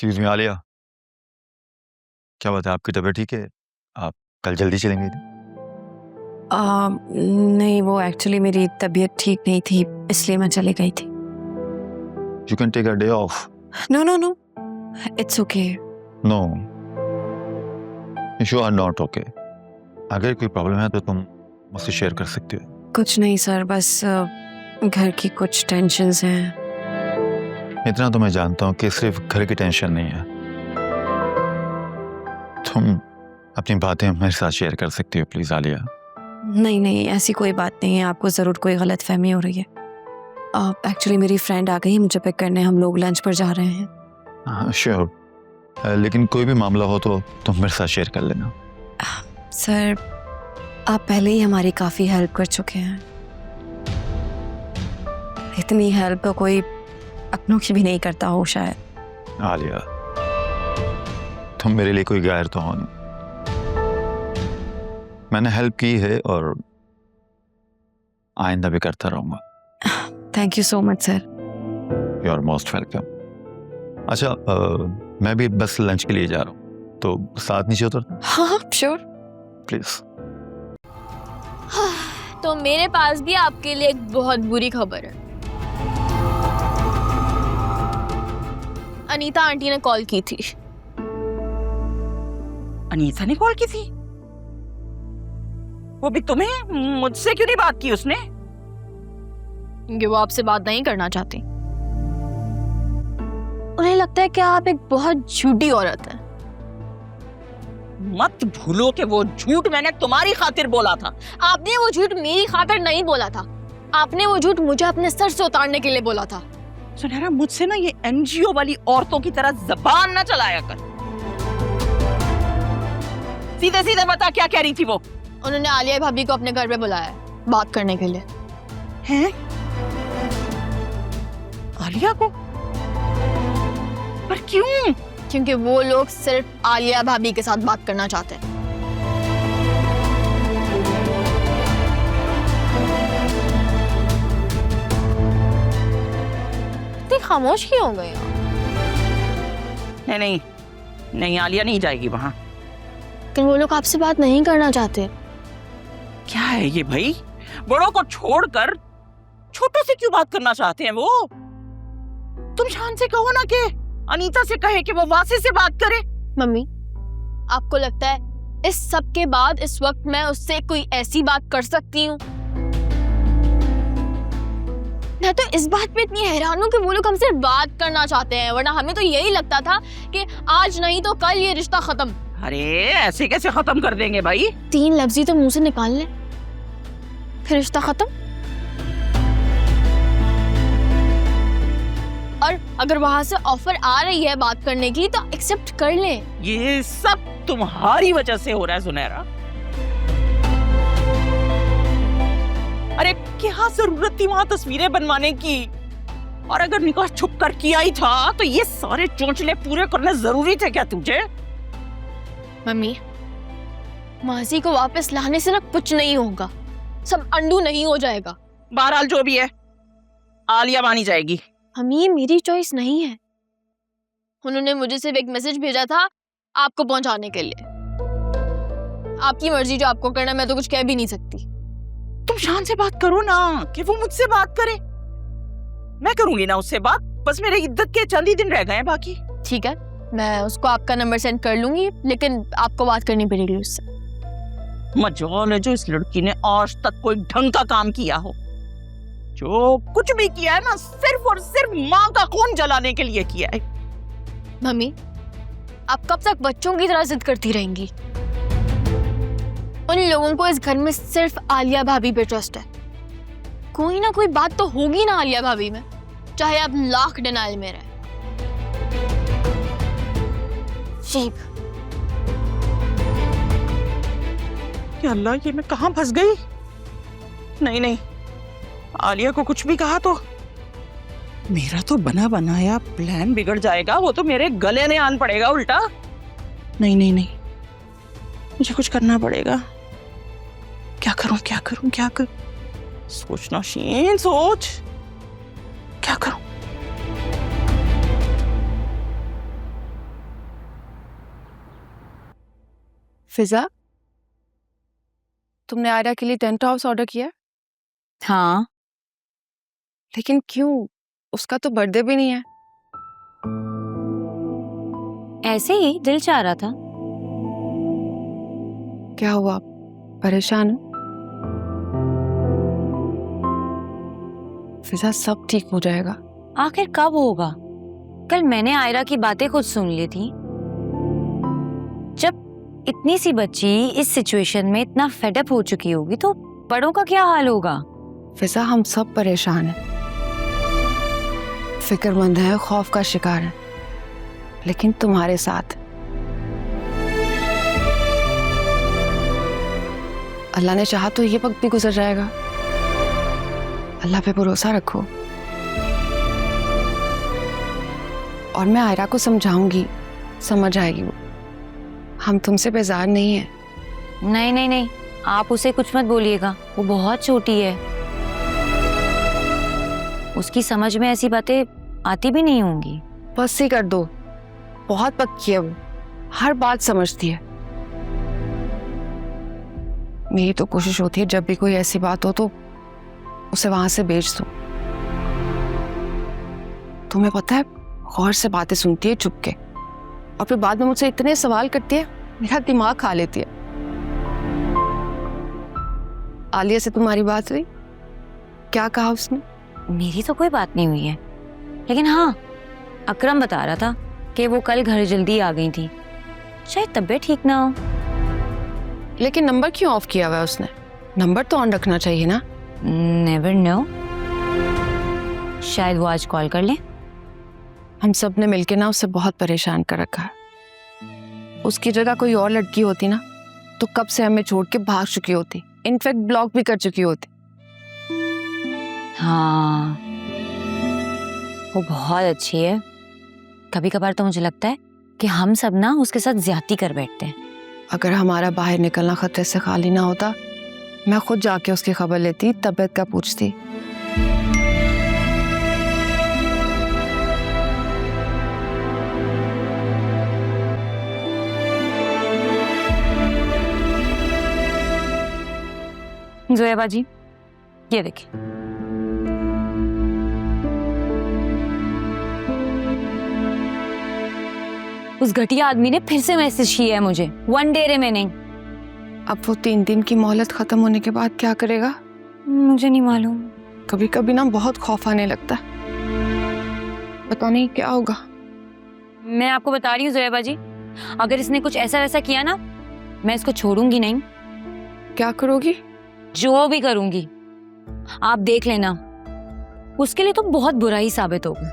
Excuse me Alia, क्या बात है, आपकी तबीयत ठीक है? आप कल जल्दी चलेंगे? नहीं, वो एक्चुअली मेरी तबीयत ठीक नहीं थी, इसलिए मैं चली गई थी। You can take a day off. No no no, it's okay. No, you are not okay. अगर कोई प्रॉब्लम है तो तुम मुझसे शेयर कर सकते हो। कुछ नहीं सर, बस घर की कुछ टेंशन्स हैं। इतना तो मैं जानता हूँ कि सिर्फ घर की टेंशन नहीं है। तुम अपनी बातें मेरे साथ शेयर कर सकती हो प्लीज आलिया। नहीं नहीं, ऐसी कोई बात नहीं है, आपको ज़रूर कोई गलत फहमी हो रही है। एक्चुअली मेरी फ्रेंड आ गई है मुझे पिक करने, हम लोग लंच पर जा रहे हैं। श्योर, लेकिन कोई भी मामला हो तो तुम मेरे साथ शेयर कर लेना। सर, आप पहले ही हमारी काफ़ी हेल्प कर चुके हैं। इतनी हेल्प तो कोई अपनों की भी नहीं करता हो शायद। आलिया, तुम मेरे लिए कोई गैर तो हो नहीं। मैंने हेल्प की है और आइंदा भी करता रहूंगा। Thank you so much sir. You are most welcome. अच्छा, मैं भी बस लंच के लिए जा रहा हूँ, तो साथ नीचे उतर। हाँ श्योर, प्लीज। तो मेरे पास भी आपके लिए एक बहुत बुरी खबर है। अनीता आंटी ने कॉल की थी। अनीता ने कॉल की थी? वो भी तुम्हें? मुझसे क्यों नहीं बात की उसने? क्योंकि वो आपसे बात नहीं करना चाहती। उन्हें लगता है कि आप एक बहुत झूठी औरत हैं। मत भूलो कि वो झूठ मैंने तुम्हारी खातिर बोला था। आपने वो झूठ मेरी खातिर नहीं बोला था, आपने वो झूठ मुझे अपने सर से उतारने के लिए बोला था। सुनहरा, मुझसे ना ये एनजीओ वाली औरतों की तरह जबान ना चलाया कर। सीधे सीधे बता, क्या कह रही थी वो? उन्होंने आलिया भाभी को अपने घर पे बुलाया है बात करने के लिए। हैं? आलिया को? पर क्यों? क्योंकि वो लोग सिर्फ आलिया भाभी के साथ बात करना चाहते हैं। खामोश क्यों हो गए? नहीं नहीं नहीं, आलिया नहीं जाएगी वहां। लेकिन वो लोग आपसे बात नहीं करना चाहते। क्या है ये भाई? बड़ों को छोड़कर छोटों से क्यों बात करना चाहते हैं वो? तुम शान से कहो ना कि अनीता से कहे कि वो वासी से बात करे। मम्मी, आपको लगता है इस सब के बाद इस वक्त मैं उससे कोई ऐसी बात कर सकती हूँ? मैं तो इस बात पे इतनी हैरान हूँ कि वो लोग हमसे बात करना चाहते हैं, वरना हमें तो यही लगता था कि आज नहीं तो कल ये रिश्ता खत्म। अरे ऐसे कैसे खत्म कर देंगे भाई? 3 लफ्ज़ ही तो मुंह से निकाल ले, फिर रिश्ता खत्म। और अगर वहां से ऑफर आ रही है बात करने की तो एक्सेप्ट कर ले। ये सब तुम्हारी वजह से हो रहा है सुनहरा। अरे क्या जरूरत थी वहां तस्वीरें बनवाने की? और अगर निकाह छुप कर किया ही था तो ये सारे चोंचले पूरे करने जरूरी थे क्या तुझे? मम्मी, माजी को वापस लाने से ना कुछ नहीं होगा, सब अंडू नहीं हो जाएगा। बहरहाल जो भी है, आलिया मानी जाएगी। मम्मी, ये मेरी चॉइस नहीं है। उन्होंने मुझे सिर्फ एक मैसेज भेजा था आपको पहुंचाने के लिए। आपकी मर्जी, जो आपको करना, मैं तो कुछ कह भी नहीं सकती। तुम शान से बात करो ना, कि वो मुझसे बात करे। मैं करूंगी ना उससे बात, बस मेरे इद्दत के चंद ही दिन रह गए हैं बाकी। ठीक है, मैं उसको आपका नंबर सेंड कर लूंगी, लेकिन आपको बात करनी पड़ेगी उससे। मजाल है जो इस लड़की ने आज तक कोई ढंग का काम किया हो। जो कुछ भी किया है ना, सिर्फ और सिर्फ माँ का खून जलाने के लिए किया है। मम्मी, आप कब तक बच्चों की तरह जिद करती रहेंगी? उन लोगों को इस घर में सिर्फ आलिया भाभी पे ट्रस्ट है। कोई ना कोई बात तो होगी ना आलिया भाभी में, चाहे आप लाख डिनाइल में रहे। या अल्लाह, ये मैं कहां फंस गई? नहीं नहीं, आलिया को कुछ भी कहा तो मेरा तो बना बनाया प्लान बिगड़ जाएगा। वो तो मेरे गले में आन पड़ेगा उल्टा। नहीं नहीं नहीं, मुझे कुछ करना पड़ेगा। क्या करूं क्या करूं क्या करूं? सोचना शीन, सोच, क्या करूं? फिजा, तुमने आयरा के लिए टेंट हाउस ऑर्डर किया? हाँ, लेकिन क्यों? उसका तो बर्थडे भी नहीं है। ऐसे ही दिल चाह रहा था। क्या हुआ, परेशान हो? फिजा, सब ठीक हो जाएगा। आखिर कब होगा? कल मैंने आयरा की बातें खुद सुन ली थी। जब इतनी सी बच्ची इस सिचुएशन में इतना फेडअप हो चुकी होगी तो बड़ों का क्या हाल होगा? फिजा, हम सब परेशान हैं, फिक्रमंद हैं, खौफ का शिकार हैं, लेकिन तुम्हारे साथ। अल्लाह ने चाहा तो ये वक्त भी गुजर जाएगा। अल्लाह पे भरोसा रखो। और मैं आयरा को समझाऊंगी, समझ आएगी वो। हम तुमसे बेजार नहीं हैं। नहीं नहीं नहीं, आप उसे कुछ मत बोलिएगा, वो बहुत छोटी है। उसकी समझ में ऐसी बातें आती भी नहीं होंगी। बस ही कर दो, बहुत पक्की है वो, हर बात समझती है। मेरी तो कोशिश होती है जब भी कोई ऐसी बात हो तो उसे वहां से भेज दो। तुम्हें पता है, गौर से बातें सुनती है चुप के, और फिर बाद में मुझसे इतने सवाल करती है, मेरा दिमाग खा लेती है। आलिया से तुम्हारी बात हुई? क्या कहा उसने? मेरी तो कोई बात नहीं हुई है, लेकिन हाँ, अकरम बता रहा था कि वो कल घर जल्दी आ गई थी, शायद तबीयत ठीक ना हो। लेकिन नंबर क्यों ऑफ किया हुआ है उसने? नंबर तो ऑन रखना चाहिए ना। नेवर नो, शायद वो आज कॉल कर ले। हम सब ने मिलके ना उसे बहुत परेशान कर रखा है। उसकी जगह कोई और लड़की होती ना तो कब से हमें छोड़ के भाग चुकी होती, इनफैक्ट ब्लॉक भी कर चुकी होती। हाँ, वो बहुत अच्छी है। कभी कभार तो मुझे लगता है कि हम सब ना उसके साथ ज्यादती कर बैठते हैं। अगर हमारा बाहर निकलना खतरे से खाली ना होता, मैं खुद जाके उसकी खबर लेती, तबीयत का पूछती। जोया जी, ये देखिए। उस घटिया आदमी ने फिर से मैसेज किया है मुझे, 1 डे रिमेनिंग। अब वो 3 दिन की मोहलत खत्म होने के बाद क्या करेगा? मुझे नहीं मालूम। कभी कभी ना बहुत खौफ आने लगता है, पता नहीं क्या होगा। मैं आपको बता रही हूँ जोया जी, अगर इसने कुछ ऐसा वैसा किया ना, मैं इसको छोड़ूंगी नहीं। क्या करोगी? जो भी करूंगी आप देख लेना, उसके लिए तो बहुत बुरा ही साबित होगा।